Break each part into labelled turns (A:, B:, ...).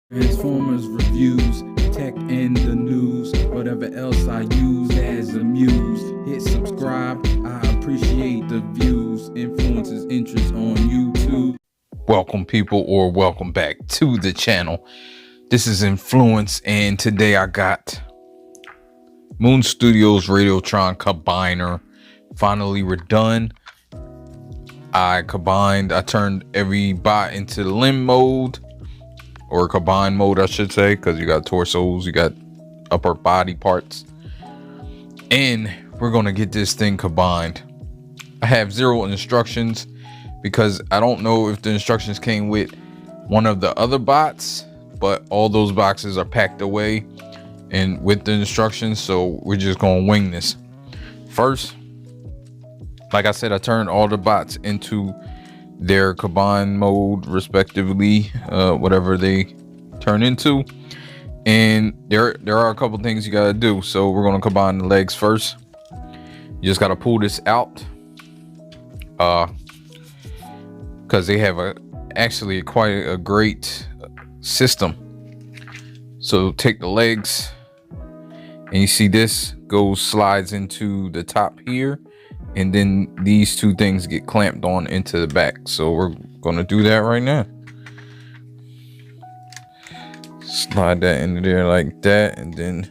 A: Transformers reviews, tech and the news, whatever else I use as a muse. Hit subscribe, I appreciate the views. Influences interest on YouTube.
B: Welcome people, or welcome back to the channel. This is Influence, and today I got LimoStudio's Radiatron Combiner finally redone. I turned every bot into limb mode, or combine mode I should say, because you got torsos, you got upper body parts, and we're gonna get this thing combined. I have 0 instructions because I don't know if the instructions came with one of the other bots, but all those boxes are packed away and with the instructions, so we're just gonna wing this. First, like I said, I turned all the bots into their combine mode respectively, whatever they turn into, and there are a couple things you gotta do. So we're gonna combine the legs first. You just gotta pull this out, because they have actually quite a great system. So take the legs, and you see this slides into the top here, and then these two things get clamped on into the back. So we're gonna do that right now. Slide that into there like that, and then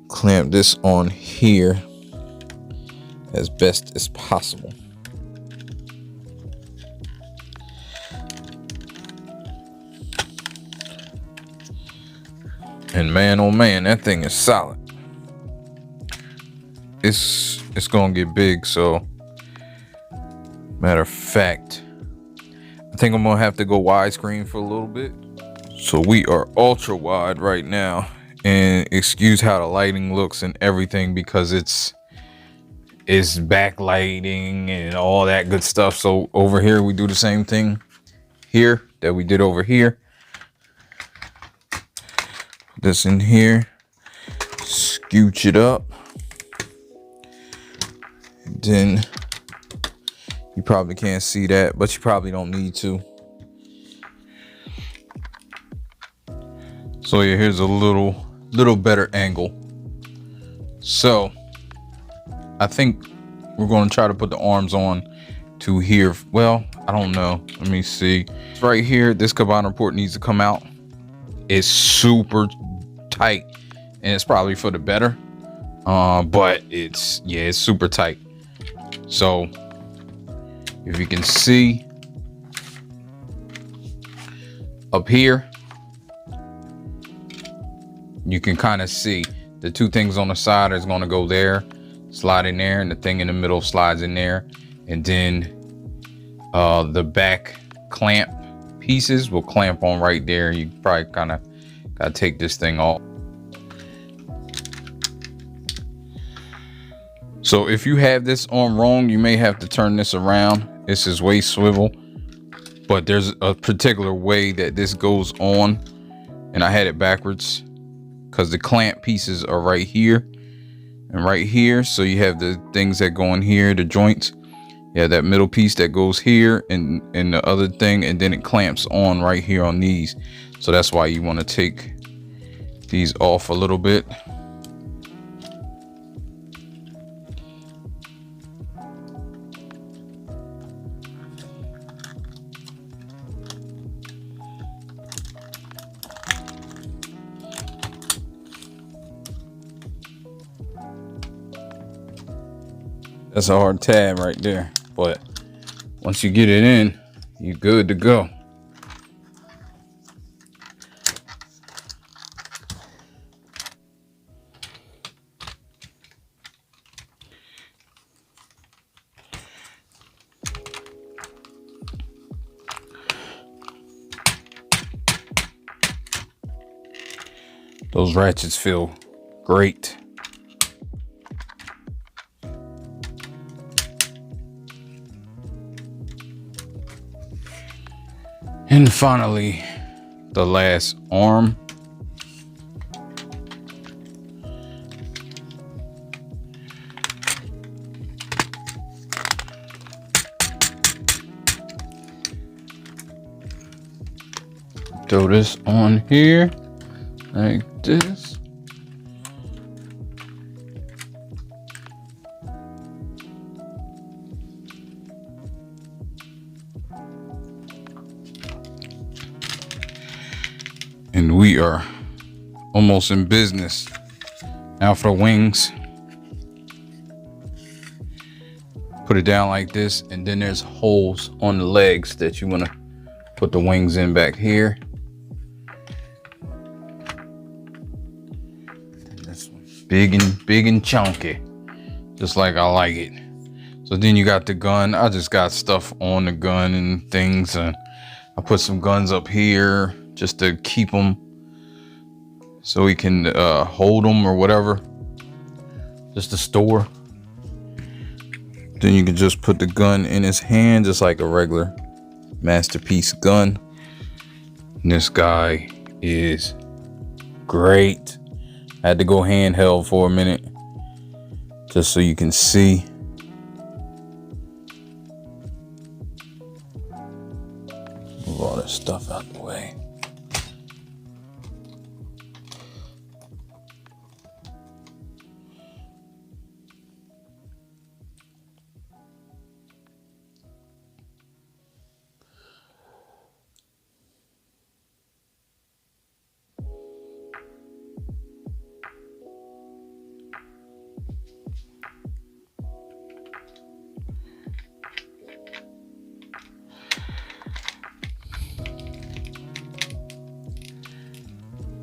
B: clamp this on here as best as possible. And man, oh man, that thing is solid. It's gonna get big. So matter of fact, I think I'm gonna have to go widescreen for a little bit. So we are ultra wide right now, and excuse how the lighting looks and everything, because it's backlighting and all that good stuff. So over here we do the same thing here that we did over here. Put this in here, scooch it up. Then you probably can't see that, but you probably don't need to. So yeah, here's a little better angle. So I think we're going to try to put the arms on to here. Well, I don't know. Let me see. Right here, this combiner port needs to come out. It's super tight, and it's probably for the better. But it's super tight. So if you can see up here, you can kind of see the two things on the side is going to go there, slide in there, and the thing in the middle slides in there. And then the back clamp pieces will clamp on right there. You probably kind of got to take this thing off. So if you have this on wrong, you may have to turn this around. This is way swivel, but there's a particular way that this goes on, and I had it backwards because the clamp pieces are right here and right here. So you have the things that go in here, the joints. You have that middle piece that goes here, and the other thing, and then it clamps on right here on these. So that's why you want to take these off a little bit. That's a hard tab right there, but once you get it in, you're good to go. Those ratchets feel great. And finally, the last arm. Throw this on here like this. And we are almost in business. Now for the wings. Put it down like this, and then there's holes on the legs that you want to put the wings in back here. And this one's big and chunky, just like I like it. So then you got the gun. I just got stuff on the gun and things, and I put some guns up here just to keep them so we can hold them or whatever, just to store. Then you can just put the gun in his hand just like a regular Masterpiece gun. And this guy is great. I had to go handheld for a minute just so you can see. Move all this stuff out the way.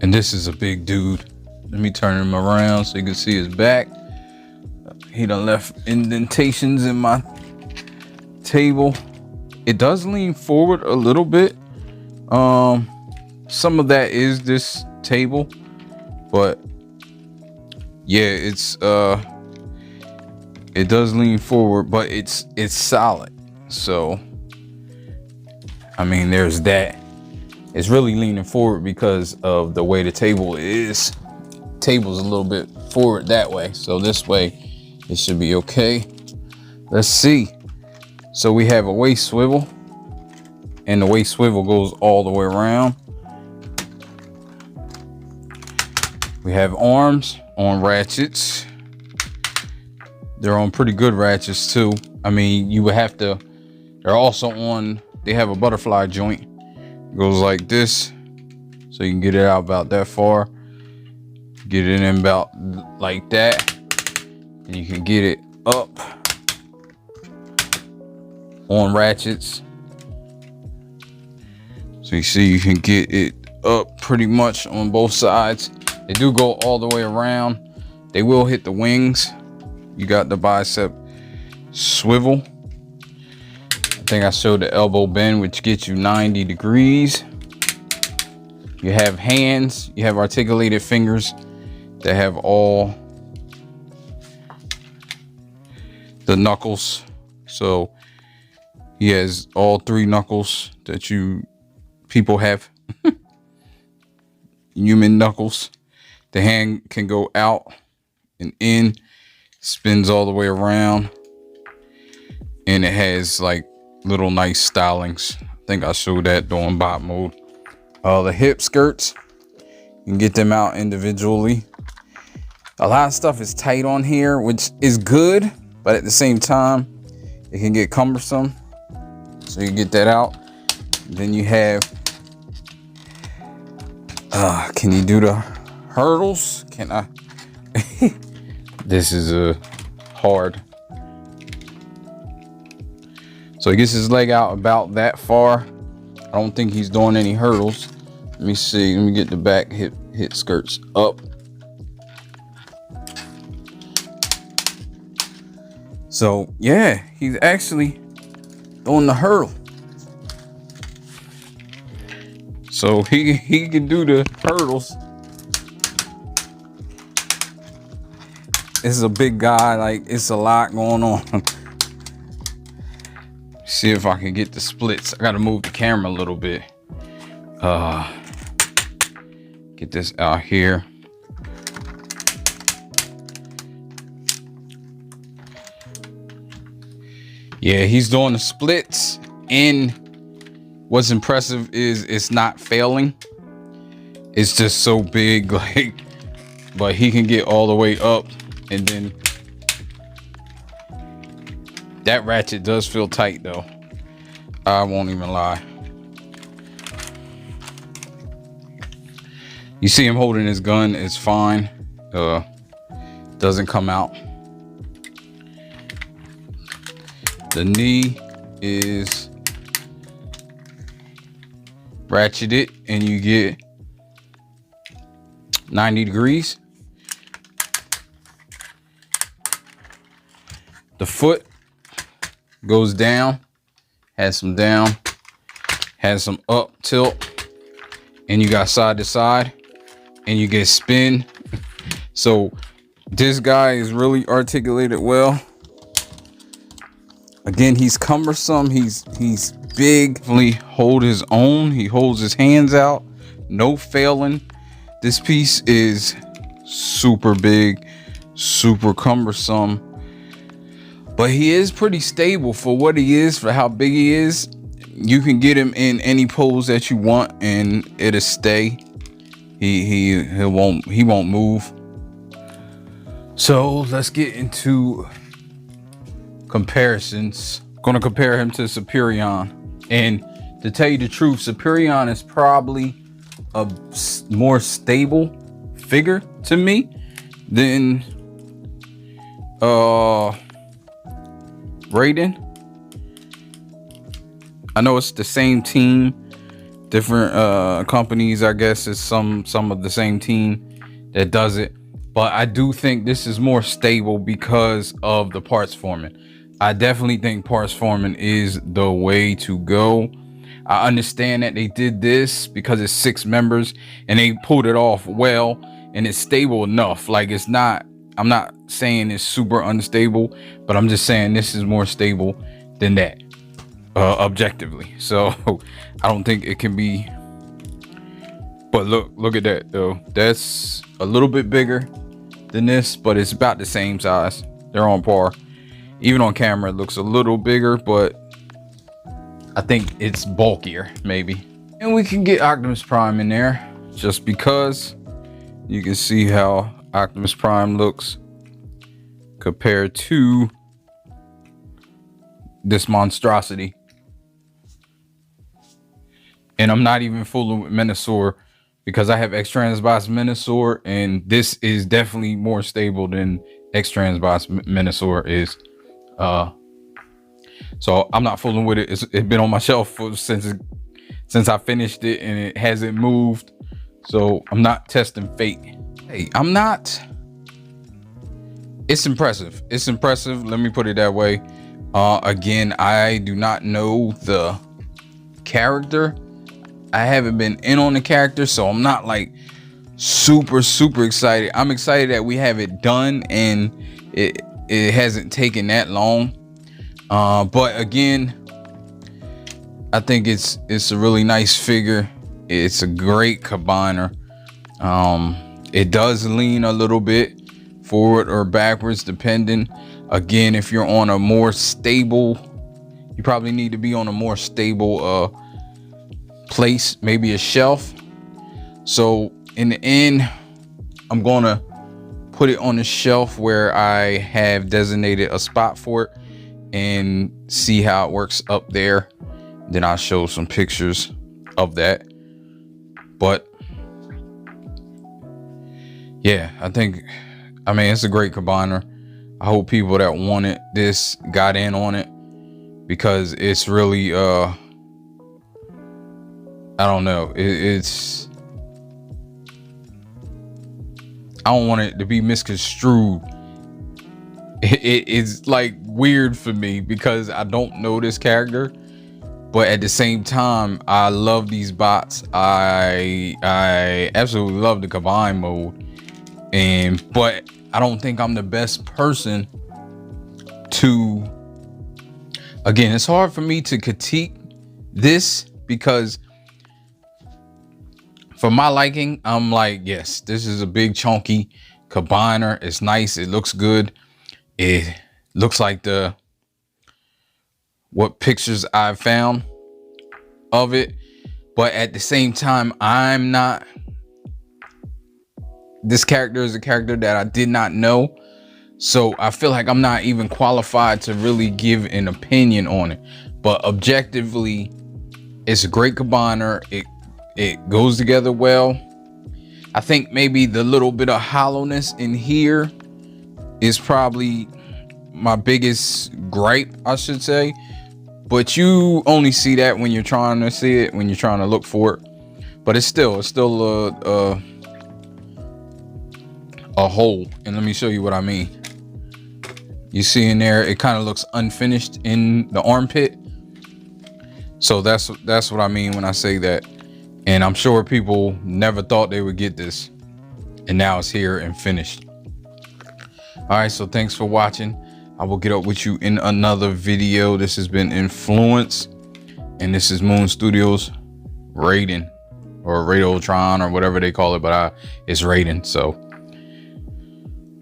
B: And this is a big dude. Let me turn him around so you can see his back. He done left indentations in my table. It does lean forward a little bit. Some of that is this table, but yeah, it does lean forward, but it's solid. So I mean, there's that. It's really leaning forward because of the way the table is. Table's a little bit forward that way, so this way it should be okay. Let's see. So we have a waist swivel, and the waist swivel goes all the way around. We have arms on ratchets. They're on pretty good ratchets too. I mean, you would have to, they're also on, they have a butterfly joint. Goes like this, so you can get it out about that far, get it in about like that, and you can get it up on ratchets. So you see you can get it up pretty much on both sides. They do go all the way around. They will hit the wings. You got the bicep swivel. I think I showed the elbow bend, which gets you 90 degrees. You have hands, you have articulated fingers that have all the knuckles. So he has all 3 knuckles that people have. Human knuckles. The hand can go out and in, spins all the way around, and it has like little nice stylings. I think I showed that during bot mode. The hip skirts, you can get them out individually. A lot of stuff is tight on here, which is good, but at the same time, it can get cumbersome. So you get that out. Then you have, can you do the hurdles? Can I? This is hard. So he gets his leg out about that far. I don't think he's doing any hurdles. Let me see. Let me get the back hip skirts up. So yeah, he's actually doing the hurdle. So he can do the hurdles. This is a big guy. Like, it's a lot going on. See if I can get the splits. I gotta move the camera a little bit. Get this out here. Yeah, he's doing the splits in What's impressive is it's not failing. It's just so big, like, but he can get all the way up, and then that ratchet does feel tight though. I won't even lie. You see him holding his gun, it's fine. Doesn't come out. The knee is ratcheted and you get 90 degrees. The foot goes down, has some down, has some up tilt, and you got side to side, and you get spin. So this guy is really articulated well. Again, he's cumbersome. He's big. Definitely hold his own. He holds his hands out. No failing. This piece is super big, super cumbersome, but he is pretty stable for what he is, for how big he is. You can get him in any pose that you want and it'll stay. He won't move. So let's get into comparisons. Gonna compare him to Superion, and to tell you the truth, Superion is probably a more stable figure to me than Raiden. I know it's the same team, different companies. I guess it's some of the same team that does it, but I do think this is more stable because of the parts forming. I definitely think parts forming is the way to go. I understand that they did this because it's 6 members and they pulled it off well, and it's stable enough. Like, it's not, I'm not saying it's super unstable, but I'm just saying this is more stable than that, objectively. So I don't think it can be, but look at that though. That's a little bit bigger than this, but it's about the same size. They're on par. Even on camera, it looks a little bigger, but I think it's bulkier, maybe. And we can get Optimus Prime in there just because you can see how Optimus Prime looks compared to this monstrosity. And I'm not even fooling with Minosaur because I have X-Transbots Minosaur, and this is definitely more stable than X-Transbots Minosaur is. So I'm not fooling with it. It's been on my shelf since I finished it, and it hasn't moved. So I'm not testing fate. Hey, I'm not. It's impressive. It's impressive. Let me put it that way. Again, I do not know the character. I haven't been in on the character, so I'm not like super excited. I'm excited that we have it done and it hasn't taken that long. But again, I think it's a really nice figure. It's a great combiner. It does lean a little bit forward or backwards depending. Again, if you're on a more stable, you probably need to be on a more stable place, maybe a shelf. So in the end, I'm gonna put it on the shelf where I have designated a spot for it and see how it works up there. Then I'll show some pictures of that. But yeah, I mean, it's a great combiner. I hope people that wanted this got in on it, because it's really I don't know, it's I don't want it to be misconstrued. It's like weird for me because I don't know this character, but at the same time, I love these bots. I absolutely love the combine mode, but I don't think I'm the best person to. Again, it's hard for me to critique this because for my liking, I'm like, yes, this is a big chunky combiner. It's nice. It looks good. It looks like what pictures I've found of it, but at the same time, I'm not. This character is a character that I did not know, so I feel like I'm not even qualified to really give an opinion on it. But objectively, it's a great combiner. It goes together well. I think maybe the little bit of hollowness in here is probably my biggest gripe, I should say. But you only see that when you're trying to see it, when you're trying to look for it. But it's still a hole. And let me show you what I mean. You see in there, it kind of looks unfinished in the armpit. So that's what I mean when I say that. And I'm sure people never thought they would get this, and now it's here and finished. All right, so thanks for watching. I will get up with you in another video. This has been Inflewence, and this is Moon Studios Raiden, or Radiatron, or whatever they call it, but it's Raiden. So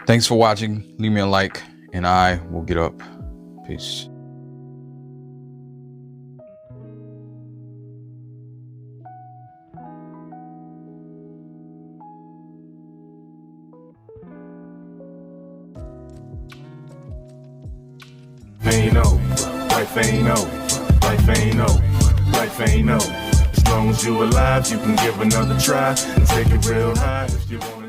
B: thanks for watching. Leave me a like, and I will get up. Peace.
C: Ain't no, life ain't no, life ain't no, life ain't no. As long as you alive, you can give another try and take it real high if you want.